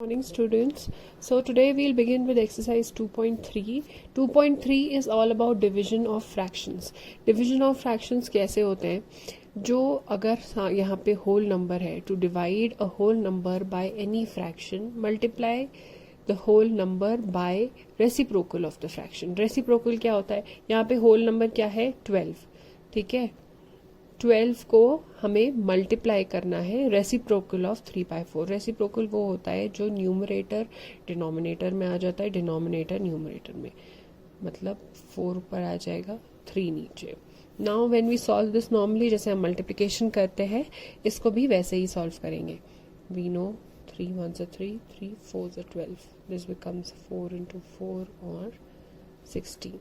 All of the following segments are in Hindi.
Morning students. So today we'll begin with exercise 2.3. 2.3 is all about division of fractions. Division of fractions कैसे होते हैं? जो अगर यहाँ पे whole number है, to divide a whole number by any fraction, multiply the whole number by reciprocal of the fraction. Reciprocal क्या होता है? यहाँ पे whole number क्या है? 12. ठीक है, 12 को हमें मल्टीप्लाई करना है रेसिप्रोकल ऑफ 3/4. रेसिप्रोकल वो होता है जो न्यूमरेटर डिनोमिनेटर में आ जाता है, डिनोमिनेटर न्यूमरेटर में, मतलब 4 ऊपर आ जाएगा, 3 नीचे. Now when we solve this normally, जैसे हम मल्टीप्लिकेशन करते हैं, इसको भी वैसे ही सॉल्व करेंगे. We know 3 1 3, 3 4 12. This becomes 4 into 4 और 16.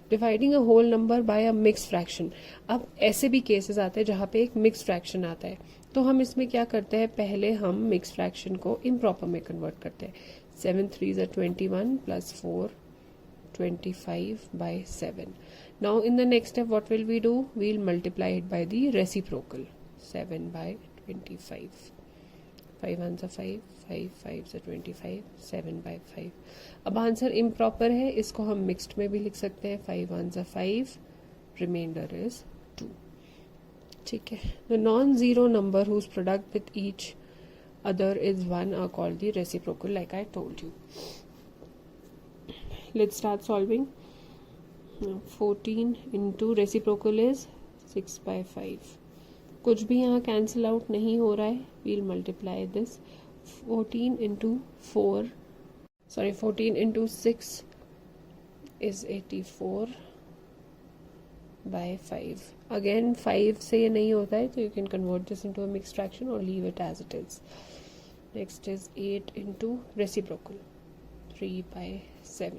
Dividing a whole number by a mix fraction. अब ऐसे भी केसेस आते हैं जहाँ पे एक मिक्स फ्रैक्शन आता है, तो हम इसमें क्या करते हैं, पहले हम मिक्स फ्रैक्शन को इम्प्रॉपर में कन्वर्ट करते हैं. 7 3 21 plus 4 25/7. Now in the next step what will we do, we will multiply it by the reciprocal. 7/25. 5 1 5, 5 5 25, 7/5. अब आंसर इम्प्रॉपर है, इसको हम मिक्स्ड में भी लिख सकते हैं. 5 1 5, रिमाइंडर इज 2. ठीक है. The non zero number whose product with each other is 1 are called the reciprocal, like I told you. Let's start solving. 14 into reciprocal is 6/5. कुछ भी यहाँ कैंसिल आउट नहीं हो रहा है. We'll multiply this. 14 into 6 is 84/5. Again 5 से ये नहीं होता है, तो you can convert this into a mixed fraction or leave it as it is. Next is 8 into reciprocal, 3/7.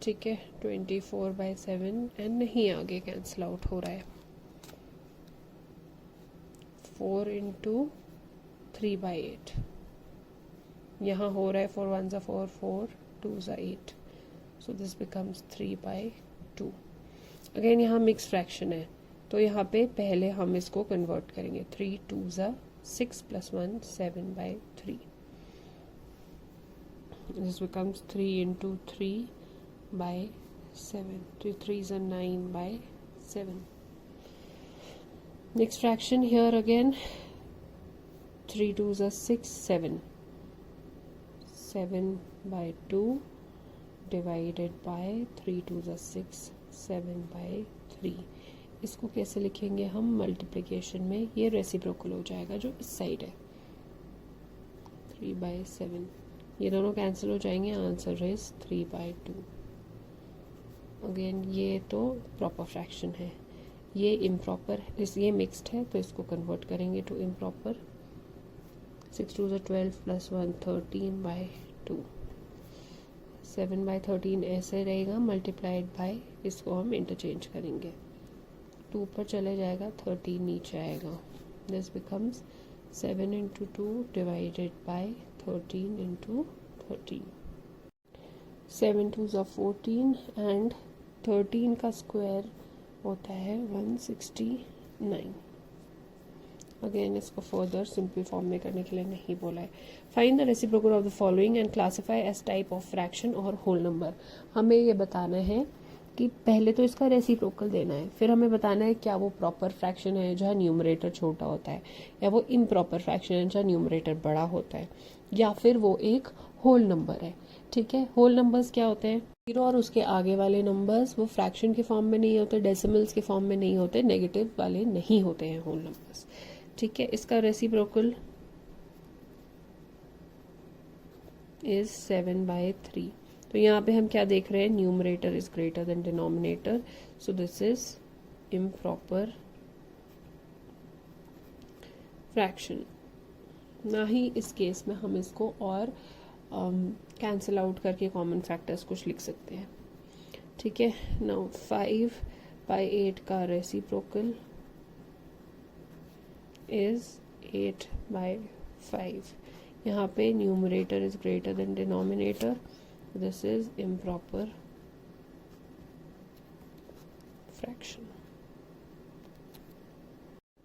ठीक है, 24/7 एंड नहीं आगे कैंसिल आउट हो रहा है. 4 into 3/8. यहाँ हो रहा है 4 1 4, 4 2 8. So this becomes 3/2. अगेन यहाँ मिक्स फ्रैक्शन है, तो यहाँ पे पहले हम इसको कन्वर्ट करेंगे. 3 2 6 + 1 7/3. This becomes 3 into 3/7. 3 3 9/7. Next fraction here again. 3 2 6, 7. 7/2 divided by 3 2 6, 7/3. इसको कैसे लिखेंगे हम मल्टीप्लिकेशन में, ये रेसिप्रोकल हो जाएगा जो इस साइड है. 3/7. ये दोनों कैंसिल हो जाएंगे. Answer is 3/2. अगेन ये तो प्रॉपर फ्रैक्शन है, ये इम्प्रॉपर है, ये मिक्स्ड है, तो इसको कन्वर्ट करेंगे टू इम्प्रॉपर. 6 2 12 प्लस 1 13/2. 7/13 ऐसे रहेगा, मल्टीप्लाइड बाय, इसको हम इंटरचेंज करेंगे. 2 पर चले जाएगा, 13 नीचे आएगा. This becomes 7 into 2 divided by 13 into 13. 7 2 14 and 13 का स्क्वायर होता है 169. अगेन इसको फर्दर सिंपल फॉर्म में करने के लिए नहीं बोला है. Find the reciprocal of the following and classify as type of fraction और होल नंबर. हमें ये बताना है कि पहले तो इसका रेसिप्रोकल देना है, फिर हमें बताना है क्या वो प्रॉपर फ्रैक्शन है जहाँ न्यूमरेटर छोटा होता है, या वो इम्प्रॉपर फ्रैक्शन है जहाँ न्यूमरेटर बड़ा होता है, या फिर वो एक होल नंबर है. ठीक है, होल नंबर्स क्या होते हैं, जीरो और उसके आगे वाले नंबर्स वो फ्रैक्शन के फॉर्म में नहीं होते, डेसिमल्स के फॉर्म में नहीं होते, नेगेटिव वाले नहीं होते हैं होल नंबर्स. ठीक है, इसका रेसिप्रोकल इज 7/3. तो यहाँ पे हम क्या देख रहे हैं, numerator is greater than denominator, so this is improper fraction. ना ही इस केस में हम इसको और कैंसिल आउट करके कॉमन फैक्टर्स कुछ लिख सकते हैं. ठीक है. नाउ 5/8 का रेसिप्रोकल इज 8/5. यहाँ पे numerator is greater than denominator, this is improper fraction.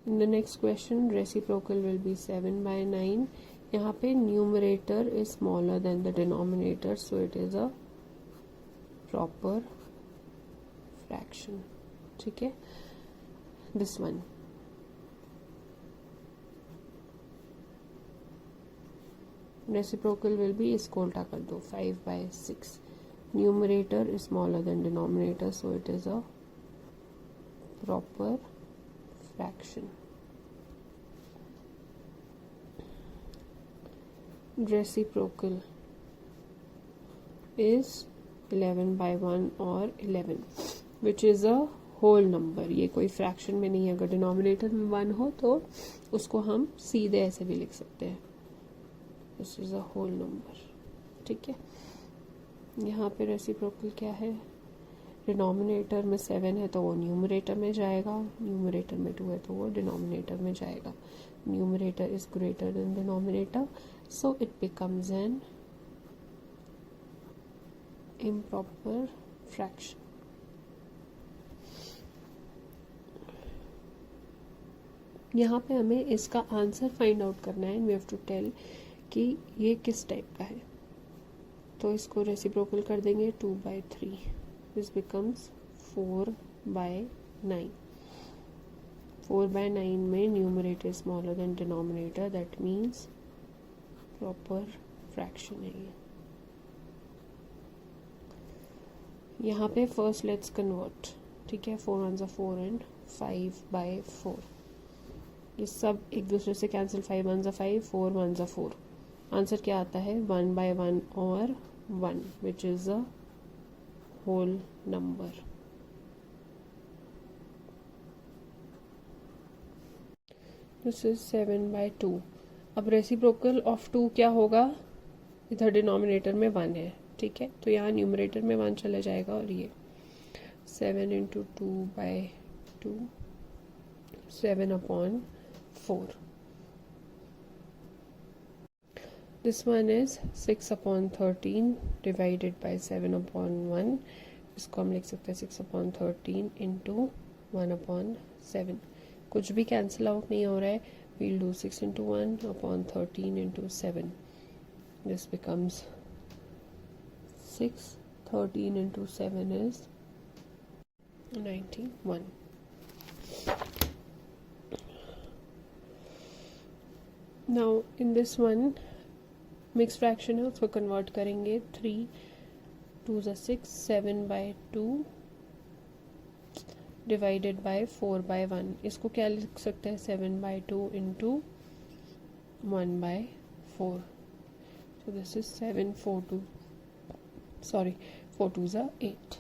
In the next question, reciprocal will be 7/9. यहाँ पे numerator is smaller than the denominator, so it is a proper fraction. ठीक है. This one, reciprocal will be, इसको उल्टा कर दो, 5/6. Numerator is smaller than denominator, so it is a proper fraction. Reciprocal is 11/1 और 11 which is a whole number. ये कोई फ्रैक्शन में नहीं है. अगर डिनोमिनेटर में 1 हो तो उसको हम सीधे ऐसे भी लिख सकते हैं, this is a whole number. ठीक है. यहाँ पे रेसिप्रोकल क्या है, डिनोमिनेटर में 7 है तो वो न्यूमरेटर में जाएगा, न्यूमरेटर में 2 है तो वो डिनोमिनेटर में जाएगा. Numerator is greater than denominator, so it becomes N improper fraction. यहाँ पे हमें इसका आंसर फाइंड आउट करना है, and we have to tell कि ये किस टाइप का है. तो इसको रेसिप्रोकल कर देंगे 2/3. This becomes 4/9. 4/9 में numerator smaller than denominator, that means proper fraction है ये. यहाँ पे फर्स्ट लेट्स कन्वर्ट. ठीक है. 4 1s are 4 and 5/4. ये सब एक दूसरे से cancel. 5 1s are 5, 4 1s are 4. Answer क्या आता है, 1/1 और 1 which is a whole number. This is 7/2. अब रेसिप्रोकल ऑफ 2 क्या होगा, इधर डिनोमिनेटर में 1 है. ठीक है. तो यहाँ न्यूमरेटर में 1 चला जाएगा और ये 7 × 2/2, 7/4. This one is 6/13 divided by 7/1. इसको हम लिख सकते हैं 6/13 × 1/7. कुछ भी कैंसिल आउट नहीं हो रहा है. We'll do 6 × 1/13 × 7. This becomes 6. 13 × 7 is 91. Now in this one mixed fraction है, उसको कन्वर्ट करेंगे. 3 2s are 6, 7/2 डिवाइडेड बाय 4/1. इसको क्या लिख सकते हैं, 7/2 × 1/4. So this is 4 2s are 8.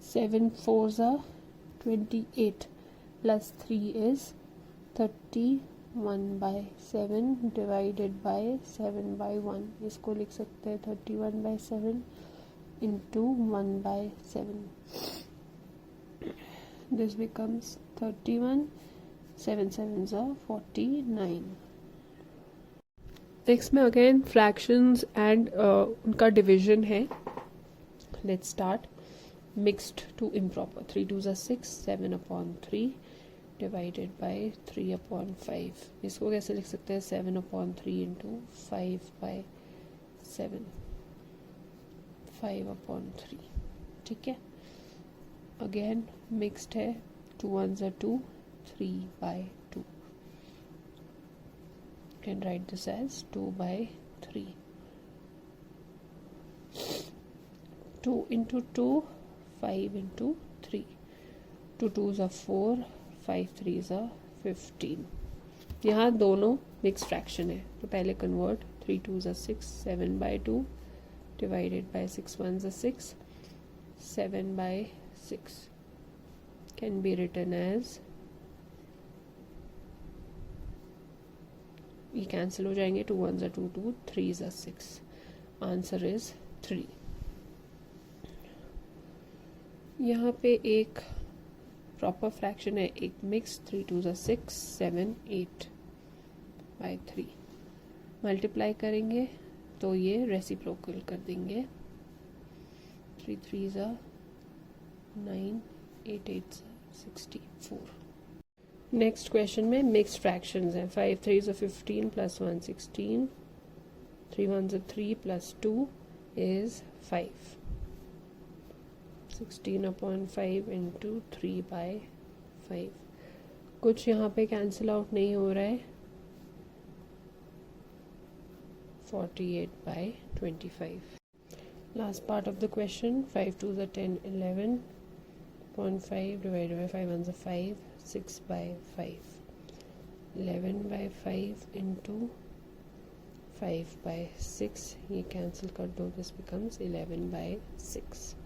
7 4s are 28 plus 3 is 31/7 divided by 7/1. इसको लिख सकते हैं 31/7 into 1/7. This becomes 31. 7 7s are 49. Next में अगेन फ्रैक्शंस एंड उनका डिविजन है. Let's start. Mixed to improper. 3 2s are 6, 7/3 divided by 3/5. इसको कैसे लिख सकते हैं, 7/3 × 5/7, 5/3. ठीक है. अगेन मिक्स्ड है. 2 1s are 2, 3/2. Can write this as 2/3. 2 × 2, 5 × 3. 2 2s are 4, 5 3s are 15. यहाँ दोनों मिक्स फ्रैक्शन है, तो पहले convert. 3 2s are 6, 7/2 divided by 6 1s are 6, 7/6 can be written as, ये कैंसिल हो जाएंगे. 2 1s are 2 2, 3s are 6. Answer is 3. यहाँ पे एक प्रॉपर फ्रैक्शन है, एक मिक्स. 3 2s are 6, 7 8/3. मल्टीप्लाई करेंगे तो ये रेसिप्रोकल कर देंगे. 3 3s are 9, 8 8s are 64. Next question में मिक्स्ड फ्रैक्शंस हैं. 5 3s are 15 plus 1 16. 3 1s are 3 plus 2 is 5. 16 upon 5 into 3 by 5. कुछ यहाँ पे कैंसिल आउट नहीं हो रहा है. 48 by 25. Last part of the question. 5 2s are 10 11 upon 5 divided by 5 1s are 5. 6 by 5. 11 by 5 into 5 by 6. ये कैंसिल कर दो. This becomes 11 by 6.